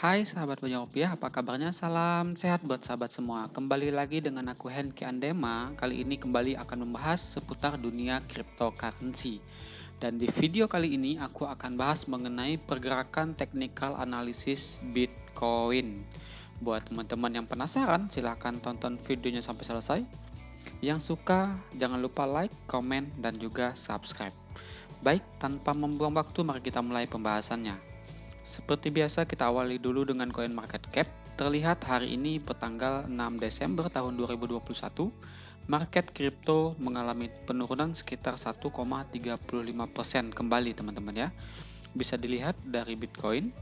Hai sahabat Banyak Rupiah, apa kabarnya? Salam sehat buat sahabat semua. Kembali lagi dengan aku Henki Andema. Kali ini kembali akan membahas seputar dunia cryptocurrency. Dan di video kali ini aku akan bahas mengenai pergerakan technical analysis Bitcoin. Buat teman-teman yang penasaran, silahkan tonton videonya sampai selesai. Yang suka, jangan lupa like, komen, dan juga subscribe. Baik, tanpa membuang waktu, mari kita mulai pembahasannya. Seperti biasa kita awali dulu dengan koin market cap. Terlihat hari ini bertanggal 6 Desember tahun 2021, market kripto mengalami penurunan sekitar 1,35% kembali teman-teman ya. Bisa dilihat dari Bitcoin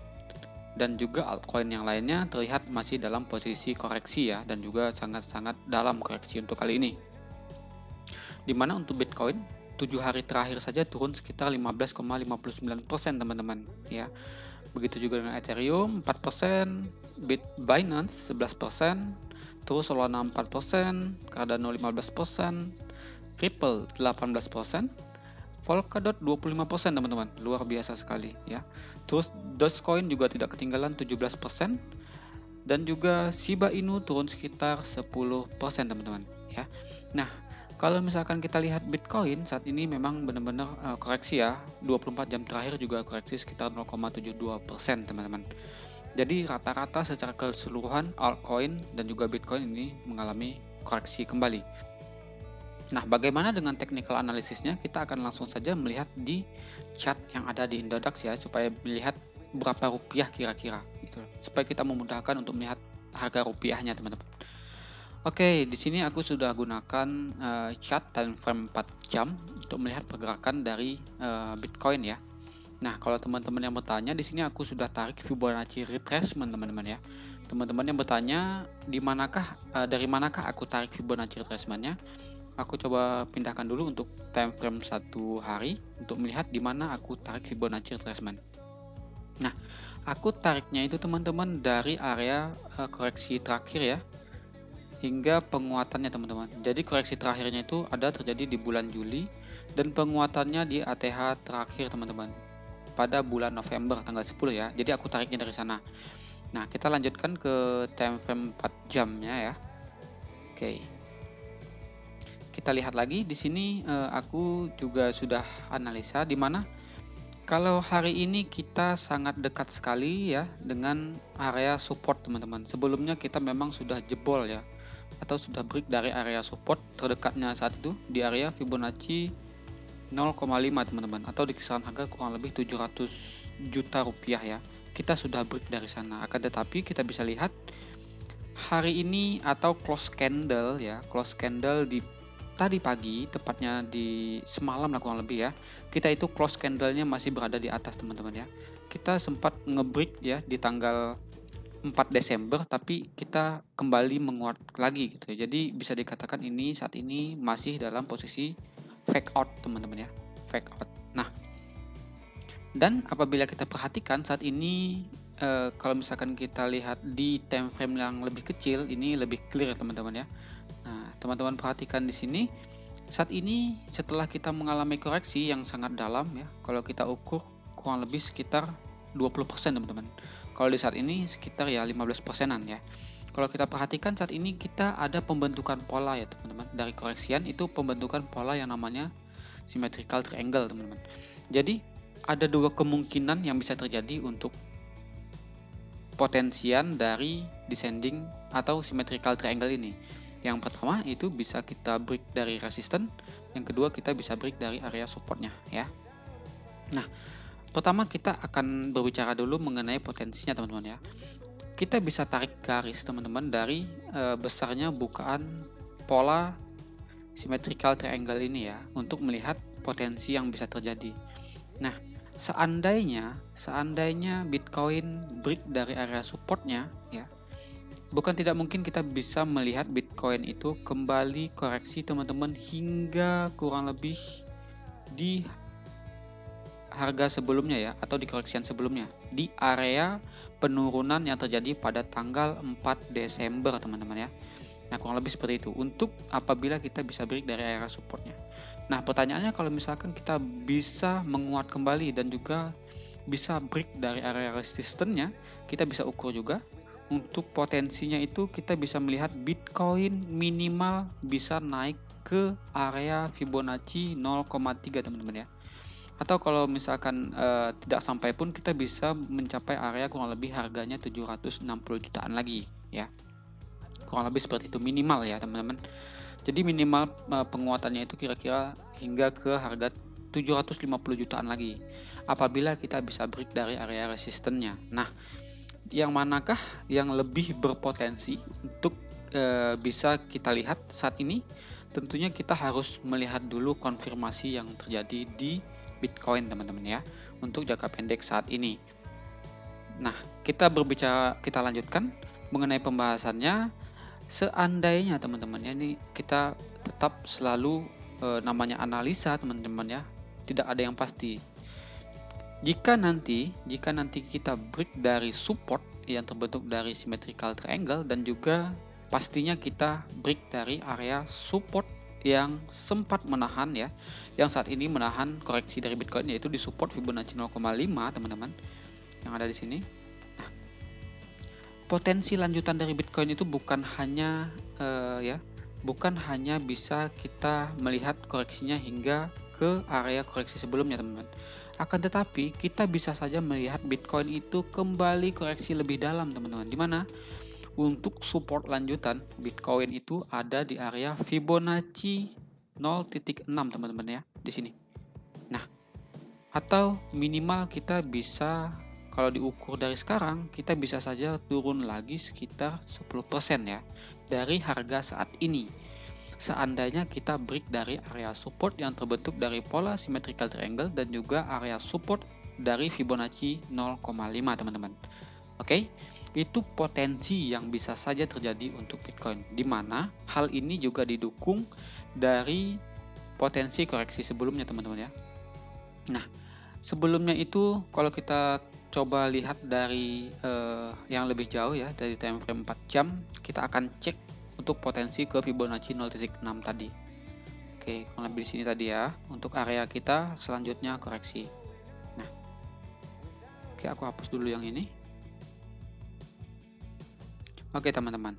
dan juga altcoin yang lainnya terlihat masih dalam posisi koreksi ya, dan juga sangat-sangat dalam koreksi untuk kali ini. Dimana untuk Bitcoin 7 hari terakhir saja turun sekitar 15,59% teman-teman ya. Begitu juga dengan Ethereum 4%, Binance 11%, terus Solana 4%, Cardano 15%, Ripple 18%, Polkadot 25% teman-teman. Luar biasa sekali ya. Terus Dogecoin juga tidak ketinggalan 17%, dan juga Shiba Inu turun sekitar 10% teman-teman ya. Nah, kalau misalkan kita lihat Bitcoin saat ini memang benar-benar koreksi ya. 24 jam terakhir juga koreksi sekitar 0,72% teman-teman. Jadi rata-rata secara keseluruhan altcoin dan juga Bitcoin ini mengalami koreksi kembali. Nah, bagaimana dengan technical analisisnya? Kita akan langsung saja melihat di chart yang ada di Indodax ya, supaya melihat berapa rupiah kira-kira gitu. Supaya kita memudahkan untuk melihat harga rupiahnya, teman-teman. Oke, di sini aku sudah gunakan chart time frame 4 jam untuk melihat pergerakan dari Bitcoin ya. Nah, kalau teman-teman yang bertanya, di sini aku sudah tarik Fibonacci retracement teman-teman ya. Teman-teman yang bertanya dari manakah aku tarik Fibonacci retracementnya? Aku coba pindahkan dulu untuk time frame 1 hari untuk melihat di mana aku tarik Fibonacci retracement. Nah, aku tariknya itu teman-teman dari area koreksi terakhir ya, hingga penguatannya teman-teman. Jadi koreksi terakhirnya itu ada terjadi di bulan Juli, dan penguatannya di ATH terakhir teman-teman pada bulan November tanggal 10 ya. Jadi aku tariknya dari sana. Nah, kita lanjutkan ke time frame 4 jamnya ya. Oke. Kita lihat lagi di sini aku juga sudah analisa di mana kalau hari ini kita sangat dekat sekali ya dengan area support teman-teman. Sebelumnya kita memang sudah jebol ya, atau sudah break dari area support terdekatnya saat itu di area Fibonacci 0,5 teman-teman, atau di kisaran harga kurang lebih 700 juta rupiah ya. Kita sudah break dari sana. Akan tetapi kita bisa lihat hari ini atau close candle ya, close candle di tadi pagi, tepatnya di semalam lah kurang lebih ya, kita itu close candlenya masih berada di atas teman-teman ya. Kita sempat nge-break ya di tanggal 4 Desember, tapi kita kembali menguat lagi gitu ya. Jadi bisa dikatakan ini saat ini masih dalam posisi fake out teman-teman ya, fake out. Nah, dan apabila kita perhatikan saat ini kalau misalkan kita lihat di time frame yang lebih kecil, ini lebih clear teman-teman ya. Nah, teman-teman perhatikan di sini saat ini setelah kita mengalami koreksi yang sangat dalam ya, kalau kita ukur kurang lebih sekitar 20% teman-teman. Kalau di saat ini sekitar ya 15%-an ya. Kalau kita perhatikan saat ini kita ada pembentukan pola ya teman-teman. Dari koreksian itu pembentukan pola yang namanya symmetrical triangle teman-teman. Jadi ada dua kemungkinan yang bisa terjadi untuk potensian dari descending atau symmetrical triangle ini. Yang pertama itu bisa kita break dari resisten, yang kedua kita bisa break dari area supportnya ya. Nah, pertama kita akan berbicara dulu mengenai potensinya teman-teman ya. Kita bisa tarik garis teman-teman dari besarnya bukaan pola symmetrical triangle ini ya, untuk melihat potensi yang bisa terjadi. Nah, seandainya Bitcoin break dari area supportnya ya, bukan tidak mungkin kita bisa melihat Bitcoin itu kembali koreksi teman-teman hingga kurang lebih di harga sebelumnya ya, atau di koreksian sebelumnya di area penurunan yang terjadi pada tanggal 4 Desember teman-teman ya. Nah, kurang lebih seperti itu untuk apabila kita bisa break dari area supportnya. Nah, pertanyaannya kalau misalkan kita bisa menguat kembali dan juga bisa break dari area resistance-nya, kita bisa ukur juga. Untuk potensinya itu kita bisa melihat Bitcoin minimal bisa naik ke area Fibonacci 0,3 teman-teman ya. Atau kalau misalkan tidak sampai pun kita bisa mencapai area kurang lebih harganya 760 jutaan lagi ya. Kurang lebih seperti itu minimal ya teman-teman. Jadi minimal penguatannya itu kira-kira hingga ke harga 750 jutaan lagi apabila kita bisa break dari area resistance-nya. Nah, yang manakah yang lebih berpotensi untuk bisa kita lihat saat ini? Tentunya kita harus melihat dulu konfirmasi yang terjadi di Bitcoin teman-teman ya untuk jangka pendek saat ini. Nah, kita lanjutkan mengenai pembahasannya. Seandainya teman-teman ya, ini kita tetap selalu namanya analisa teman-teman ya, tidak ada yang pasti. Jika nanti kita break dari support yang terbentuk dari symmetrical triangle dan juga pastinya kita break dari area support yang sempat menahan ya, yang saat ini menahan koreksi dari Bitcoin yaitu di support Fibonacci 0,5 teman-teman yang ada di sini. Nah, potensi lanjutan dari Bitcoin itu bukan hanya bisa kita melihat koreksinya hingga ke area koreksi sebelumnya teman-teman. Akan tetapi kita bisa saja melihat Bitcoin itu kembali koreksi lebih dalam teman-teman. Di mana untuk support lanjutan Bitcoin itu ada di area Fibonacci 0.6 teman-teman ya di sini. Nah, atau minimal kita bisa kalau diukur dari sekarang kita bisa saja turun lagi sekitar 10% ya dari harga saat ini. Seandainya kita break dari area support yang terbentuk dari pola symmetrical triangle dan juga area support dari Fibonacci 0,5 teman-teman. Oke, itu potensi yang bisa saja terjadi untuk Bitcoin, di mana hal ini juga didukung dari potensi koreksi sebelumnya teman-teman ya. Nah, sebelumnya itu kalau kita coba lihat dari yang lebih jauh ya, dari time frame 4 jam, kita akan cek untuk potensi ke Fibonacci 0.6 tadi. Oke, kurang lebih di sini tadi ya. Untuk area kita selanjutnya koreksi. Nah, oke aku hapus dulu yang ini. Oke teman-teman.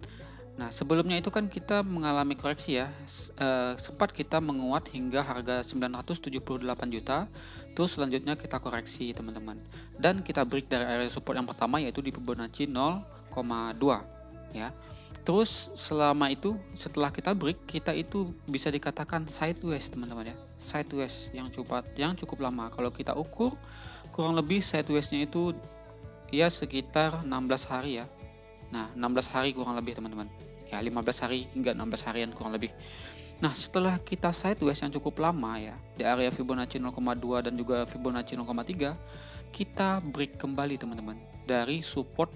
Nah, sebelumnya itu kan kita mengalami koreksi ya. Sempat kita menguat hingga harga 978 juta. Terus selanjutnya kita koreksi teman-teman. Dan kita break dari area support yang pertama yaitu di Fibonacci 0,2 ya. Terus selama itu setelah kita break kita itu bisa dikatakan sideways teman-teman ya. Sideways yang cukup lama. Kalau kita ukur kurang lebih sideways-nya itu ya sekitar 16 hari ya. Nah, 16 hari kurang lebih teman-teman. Ya 15 hari hingga 16 harian kurang lebih. Nah, setelah kita sideways yang cukup lama ya di area Fibonacci 0,2 dan juga Fibonacci 0,3, kita break kembali teman-teman dari support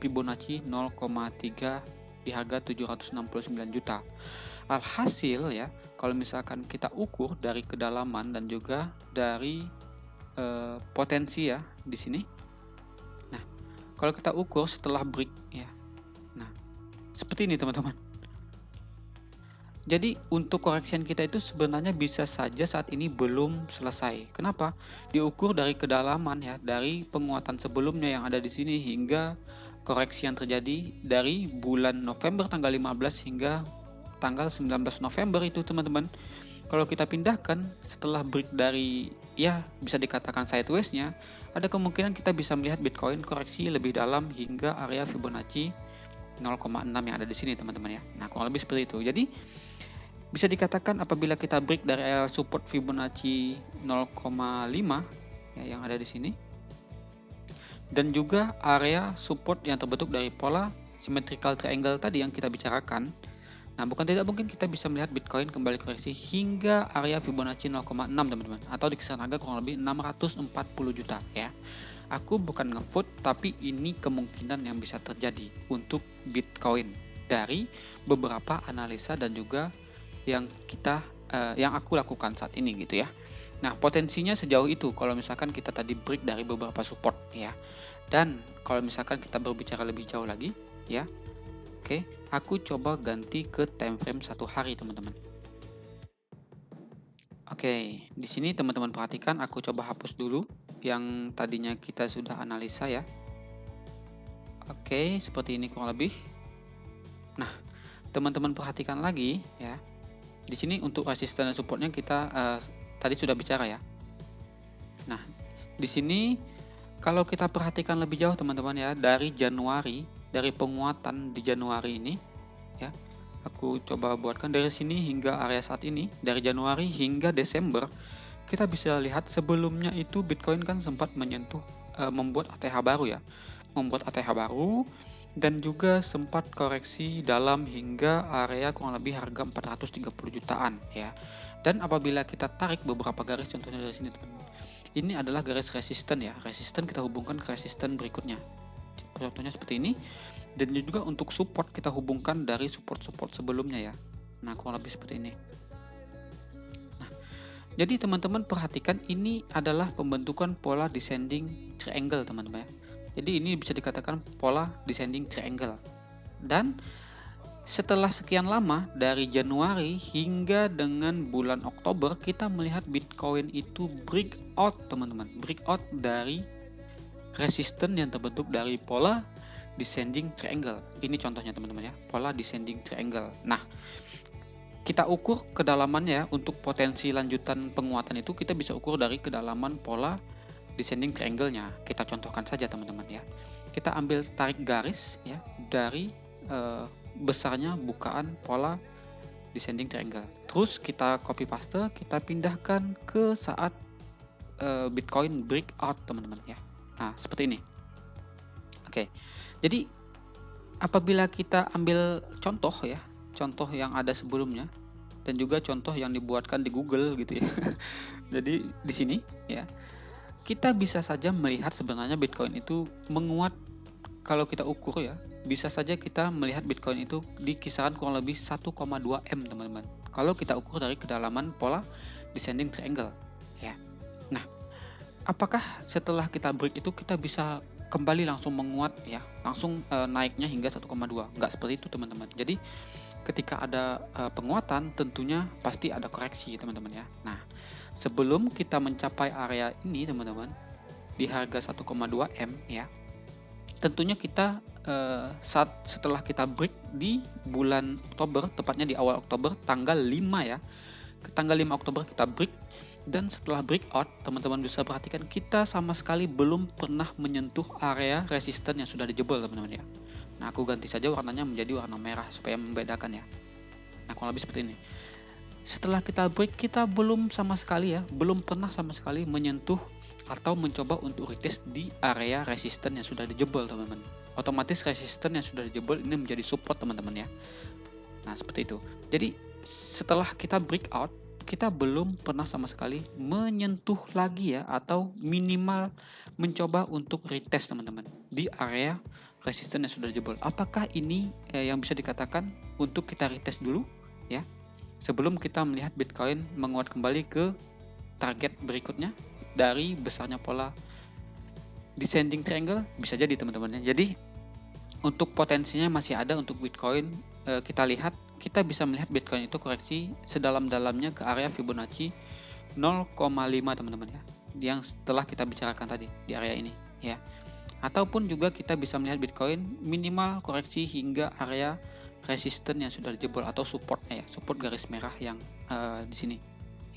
Fibonacci 0,3 di harga 769 juta. Alhasil ya, kalau misalkan kita ukur dari kedalaman dan juga dari potensi ya di sini. Nah, kalau kita ukur setelah break ya. Nah, seperti ini teman-teman. Jadi untuk correction kita itu sebenarnya bisa saja saat ini belum selesai. Kenapa? Diukur dari kedalaman ya, dari penguatan sebelumnya yang ada di sini hingga koreksi yang terjadi dari bulan November tanggal 15 hingga tanggal 19 November itu teman-teman. Kalau kita pindahkan setelah break dari ya bisa dikatakan sideways-nya, ada kemungkinan kita bisa melihat Bitcoin koreksi lebih dalam hingga area Fibonacci 0,6 yang ada di sini teman-teman ya. Nah, kurang lebih seperti itu. Jadi bisa dikatakan apabila kita break dari area support Fibonacci 0,5 ya yang ada di sini dan juga area support yang terbentuk dari pola symmetrical triangle tadi yang kita bicarakan. Nah, bukan tidak mungkin kita bisa melihat Bitcoin kembali koreksi hingga area Fibonacci 0,6 teman-teman, atau di kisaran harga kurang lebih 640 juta ya. Aku bukan ngevote, tapi ini kemungkinan yang bisa terjadi untuk Bitcoin dari beberapa analisa dan juga yang aku lakukan saat ini gitu ya. Nah, potensinya sejauh itu kalau misalkan kita tadi break dari beberapa support ya. Dan kalau misalkan kita berbicara lebih jauh lagi ya. Oke, aku coba ganti ke time frame 1 hari teman-teman. Oke, di sini teman-teman perhatikan aku coba hapus dulu yang tadinya kita sudah analisa ya. Oke, seperti ini kurang lebih. Nah, teman-teman perhatikan lagi ya. Di sini untuk resisten dan supportnya kita tadi sudah bicara ya. Nah, di sini kalau kita perhatikan lebih jauh teman-teman ya, dari penguatan di Januari ini ya. Aku coba buatkan dari sini hingga area saat ini, dari Januari hingga Desember, kita bisa lihat sebelumnya itu Bitcoin kan sempat menyentuh membuat ATH baru ya. Membuat ATH baru dan juga sempat koreksi dalam hingga area kurang lebih harga 430 jutaan ya. Dan apabila kita tarik beberapa garis contohnya dari sini teman-teman. Ini adalah garis resisten ya. Resisten kita hubungkan ke resisten berikutnya. Contohnya seperti ini. Dan juga untuk support kita hubungkan dari support-support sebelumnya ya. Nah, kurang lebih seperti ini. Nah, jadi teman-teman perhatikan ini adalah pembentukan pola descending triangle teman-teman ya. Jadi ini bisa dikatakan pola descending triangle. Dan setelah sekian lama dari Januari hingga dengan bulan Oktober kita melihat Bitcoin itu breakout teman-teman. Breakout dari resisten yang terbentuk dari pola descending triangle. Ini contohnya teman-teman ya, pola descending triangle. Nah, kita ukur kedalamannya untuk potensi lanjutan penguatan itu kita bisa ukur dari kedalaman pola descending triangle-nya. Kita contohkan saja teman-teman ya. Kita ambil tarik garis ya dari besarnya bukaan pola descending triangle. Terus kita copy paste, kita pindahkan ke saat Bitcoin breakout teman-teman ya. Nah, seperti ini. Oke. Jadi apabila kita ambil contoh ya, contoh yang ada sebelumnya dan juga contoh yang dibuatkan di Google gitu ya. Jadi di sini ya kita bisa saja melihat sebenarnya Bitcoin itu menguat. Kalau kita ukur ya, bisa saja kita melihat Bitcoin itu di kisaran kurang lebih 1,2 M teman-teman. Kalau kita ukur dari kedalaman pola descending triangle ya. Nah, apakah setelah kita break itu kita bisa kembali langsung menguat ya, langsung naiknya hingga 1,2? Nggak seperti itu teman-teman. Jadi ketika ada penguatan tentunya pasti ada koreksi teman-teman ya. Nah, sebelum kita mencapai area ini teman-teman di harga 1,2 M ya, tentunya kita setelah kita break di bulan Oktober, tepatnya di awal Oktober tanggal 5 ya, tanggal 5 Oktober kita break. Dan setelah breakout teman-teman bisa perhatikan kita sama sekali belum pernah menyentuh area resisten yang sudah dijebol teman-teman ya. Nah, aku ganti saja warnanya menjadi warna merah supaya membedakan ya. Nah, kurang lebih seperti ini. Setelah kita break, kita belum pernah sama sekali menyentuh atau mencoba untuk retest di area resisten yang sudah dijebol teman-teman. Otomatis resisten yang sudah dijebol ini menjadi support teman-teman ya. Nah, seperti itu. Jadi setelah kita breakout, kita belum pernah sama sekali menyentuh lagi ya, atau minimal mencoba untuk retest teman-teman di area resisten yang sudah dijebol. Apakah ini yang bisa dikatakan untuk kita retest dulu ya, sebelum kita melihat Bitcoin menguat kembali ke target berikutnya dari besarnya pola descending triangle? Bisa jadi teman-teman ya. Jadi untuk potensinya masih ada untuk Bitcoin. Kita lihat, kita bisa melihat Bitcoin itu koreksi sedalam-dalamnya ke area Fibonacci 0,5 teman-teman ya, yang setelah kita bicarakan tadi di area ini ya. Ataupun juga kita bisa melihat Bitcoin minimal koreksi hingga area resisten yang sudah dijebol atau supportnya ya, support garis merah yang di sini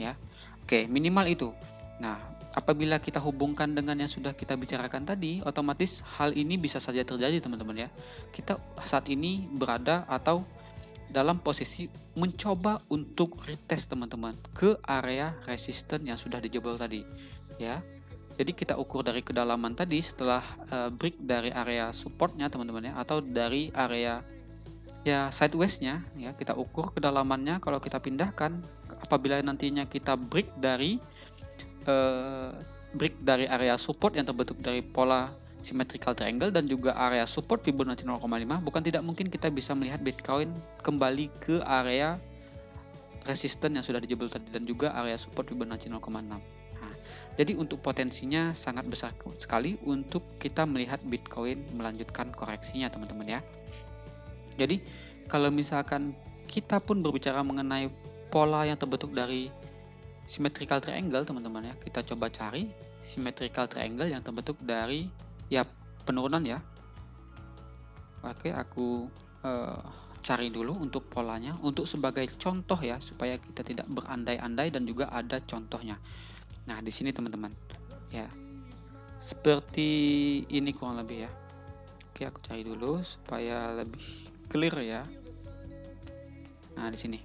ya. Oke, minimal itu. Nah, apabila kita hubungkan dengan yang sudah kita bicarakan tadi, otomatis hal ini bisa saja terjadi teman-teman ya. Kita saat ini berada atau dalam posisi mencoba untuk retest teman-teman ke area resisten yang sudah dijebol tadi ya. Jadi kita ukur dari kedalaman tadi setelah break dari area supportnya teman-teman ya, atau dari area ya sideways-nya ya, kita ukur kedalamannya. Kalau kita pindahkan, apabila nantinya kita break dari area support yang terbentuk dari pola symmetrical triangle dan juga area support Fibonacci 0,5, bukan tidak mungkin kita bisa melihat Bitcoin kembali ke area resisten yang sudah dijebol tadi dan juga area support Fibonacci 0,6. Nah, jadi untuk potensinya sangat besar sekali untuk kita melihat Bitcoin melanjutkan koreksinya teman-teman ya. Jadi kalau misalkan kita pun berbicara mengenai pola yang terbentuk dari symmetrical triangle teman-teman ya. Kita coba cari symmetrical triangle yang terbentuk dari ya penurunan ya. Oke, aku cari dulu untuk polanya, untuk sebagai contoh ya, supaya kita tidak berandai-andai dan juga ada contohnya. Nah, di sini teman-teman, ya seperti ini kurang lebih ya. Oke, aku cari dulu supaya lebih clear ya. Nah, di sini.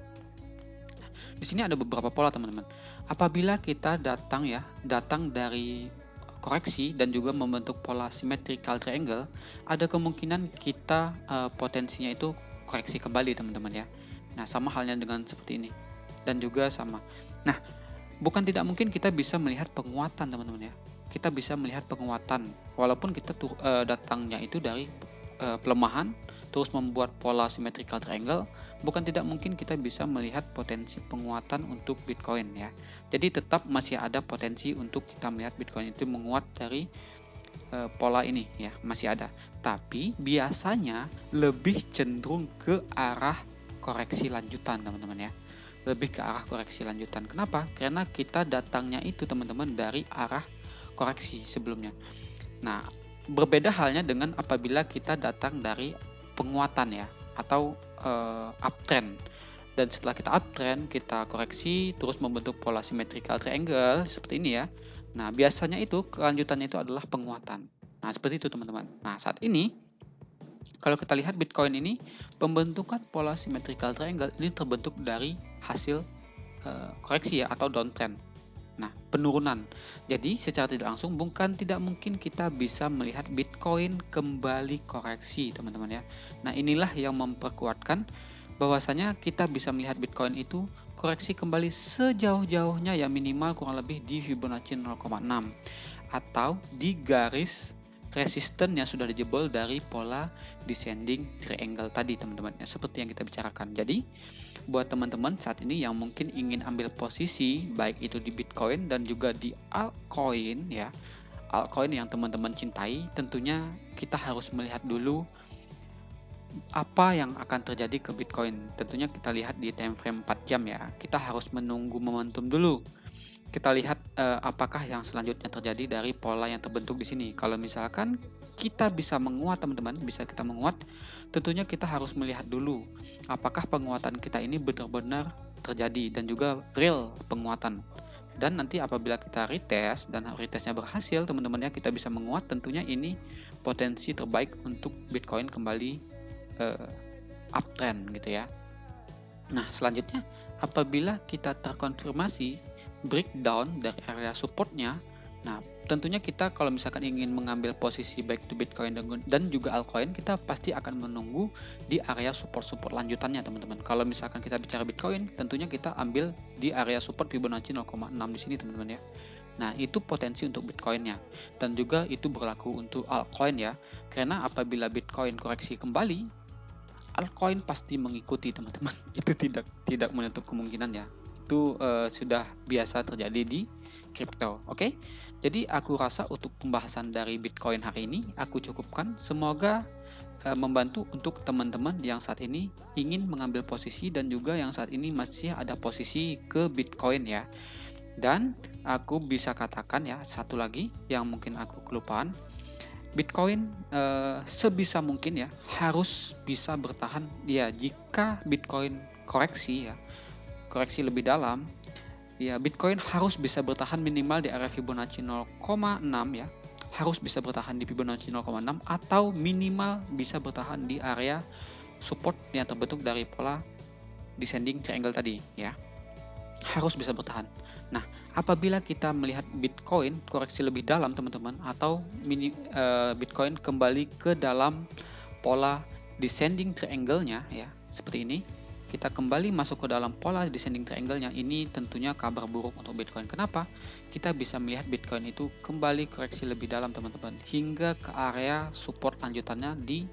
Di sini ada beberapa pola teman-teman. Apabila kita datang dari koreksi dan juga membentuk pola symmetrical triangle, ada kemungkinan kita potensinya itu koreksi kembali teman-teman ya. Nah, sama halnya dengan seperti ini. Dan juga sama. Nah, bukan tidak mungkin kita bisa melihat penguatan teman-teman ya. Kita bisa melihat penguatan walaupun kita datangnya itu dari pelemahan terus membuat pola symmetrical triangle, bukan tidak mungkin kita bisa melihat potensi penguatan untuk Bitcoin ya. Jadi tetap masih ada potensi untuk kita melihat Bitcoin itu menguat dari pola ini ya, masih ada. Tapi biasanya lebih cenderung ke arah koreksi lanjutan teman-teman ya. Lebih ke arah koreksi lanjutan. Kenapa? Karena kita datangnya itu teman-teman dari arah koreksi sebelumnya. Nah, berbeda halnya dengan apabila kita datang dari penguatan ya, atau uptrend. Dan setelah kita uptrend, kita koreksi terus membentuk pola symmetrical triangle seperti ini ya. Nah, biasanya itu kelanjutannya itu adalah penguatan. Nah, seperti itu teman-teman. Nah, saat ini kalau kita lihat Bitcoin ini, pembentukan pola symmetrical triangle ini terbentuk dari hasil koreksi ya, atau downtrend. Nah, penurunan. Jadi secara tidak langsung bukan tidak mungkin kita bisa melihat Bitcoin kembali koreksi, teman-teman ya. Nah, inilah yang memperkuatkan bahwasanya kita bisa melihat Bitcoin itu koreksi kembali sejauh-jauhnya ya, minimal kurang lebih di Fibonacci 0,6 atau di garis resisten yang sudah dijebol dari pola descending triangle tadi teman-teman ya, seperti yang kita bicarakan. Jadi buat teman-teman saat ini yang mungkin ingin ambil posisi baik itu di Bitcoin dan juga di altcoin ya, altcoin yang teman-teman cintai, tentunya kita harus melihat dulu apa yang akan terjadi ke Bitcoin. Tentunya kita lihat di time frame 4 jam ya. Kita harus menunggu momentum dulu. Kita lihat apakah yang selanjutnya terjadi dari pola yang terbentuk di sini. Kalau misalkan kita bisa menguat teman-teman, bisa kita menguat, tentunya kita harus melihat dulu apakah penguatan kita ini benar-benar terjadi dan juga real penguatan. Dan nanti apabila kita retest dan retestnya berhasil teman-teman ya, kita bisa menguat, tentunya ini potensi terbaik untuk Bitcoin kembali uptrend gitu ya. Nah, selanjutnya apabila kita terkonfirmasi breakdown dari area supportnya, nah tentunya kita kalau misalkan ingin mengambil posisi baik itu Bitcoin dan juga altcoin, kita pasti akan menunggu di area support-support lanjutannya teman-teman. Kalau misalkan kita bicara Bitcoin, tentunya kita ambil di area support Fibonacci 0,6 di sini teman-teman ya. Nah, itu potensi untuk Bitcoinnya, dan juga itu berlaku untuk altcoin ya. Karena apabila Bitcoin koreksi kembali, altcoin pasti mengikuti teman-teman. Itu tidak menutup kemungkinan ya. Itu sudah biasa terjadi di kripto. Oke. Jadi aku rasa untuk pembahasan dari Bitcoin hari ini aku cukupkan. Semoga membantu untuk teman-teman yang saat ini ingin mengambil posisi dan juga yang saat ini masih ada posisi ke Bitcoin ya. Dan aku bisa katakan ya, satu lagi yang mungkin aku kelupaan, Bitcoin sebisa mungkin ya harus bisa bertahan ya. Jika Bitcoin koreksi ya, koreksi lebih dalam ya, Bitcoin harus bisa bertahan minimal di area Fibonacci 0,6 ya, harus bisa bertahan di Fibonacci 0,6 atau minimal bisa bertahan di area support yang terbentuk dari pola descending triangle tadi ya, harus bisa bertahan. Nah, apabila kita melihat Bitcoin koreksi lebih dalam teman-teman, atau Bitcoin kembali ke dalam pola descending triangle-nya ya, seperti ini, kita kembali masuk ke dalam pola descending triangle-nya, ini tentunya kabar buruk untuk Bitcoin. Kenapa? Kita bisa melihat Bitcoin itu kembali koreksi lebih dalam teman-teman, hingga ke area support lanjutannya di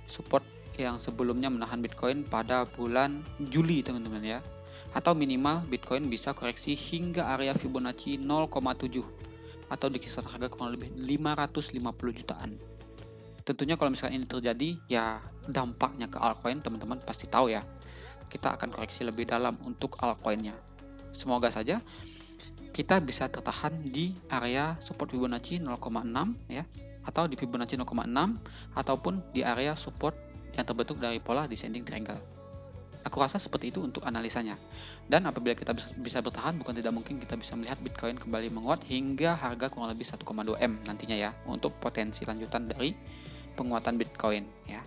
support yang sebelumnya menahan Bitcoin pada bulan Juli teman-teman ya. Atau minimal Bitcoin bisa koreksi hingga area Fibonacci 0,7 atau di kisaran harga kurang lebih 550 jutaan. Tentunya kalau misalkan ini terjadi ya, dampaknya ke altcoin teman-teman pasti tahu ya. Kita akan koreksi lebih dalam untuk altcoinnya. Semoga saja kita bisa tertahan di area support Fibonacci 0,6 ya, atau di Fibonacci 0,6 ataupun di area support yang terbentuk dari pola descending triangle. Aku rasa seperti itu untuk analisanya. Dan apabila kita bisa bertahan, bukan tidak mungkin kita bisa melihat Bitcoin kembali menguat hingga harga kurang lebih 1,2 M nantinya ya, untuk potensi lanjutan dari penguatan Bitcoin ya.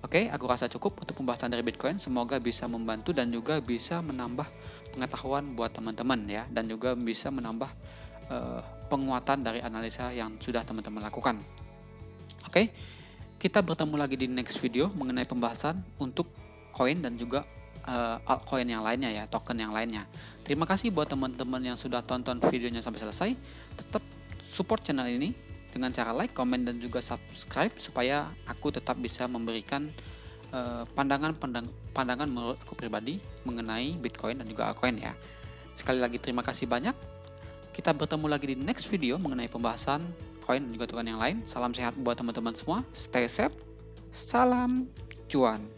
Oke, aku rasa cukup untuk pembahasan dari Bitcoin. Semoga bisa membantu dan juga bisa menambah pengetahuan buat teman-teman ya, dan juga bisa menambah penguatan dari analisa yang sudah teman-teman lakukan. Oke, kita bertemu lagi di next video mengenai pembahasan untuk koin dan juga altcoin yang lainnya ya, token yang lainnya. Terima kasih buat teman-teman yang sudah tonton videonya sampai selesai. Tetap support channel ini dengan cara like, komen, dan juga subscribe supaya aku tetap bisa memberikan pandangan menurut aku pribadi mengenai Bitcoin dan juga altcoin ya. Sekali lagi terima kasih banyak. Kita bertemu lagi di next video mengenai pembahasan koin dan juga token yang lain. Salam sehat buat teman-teman semua. Stay safe. Salam cuan.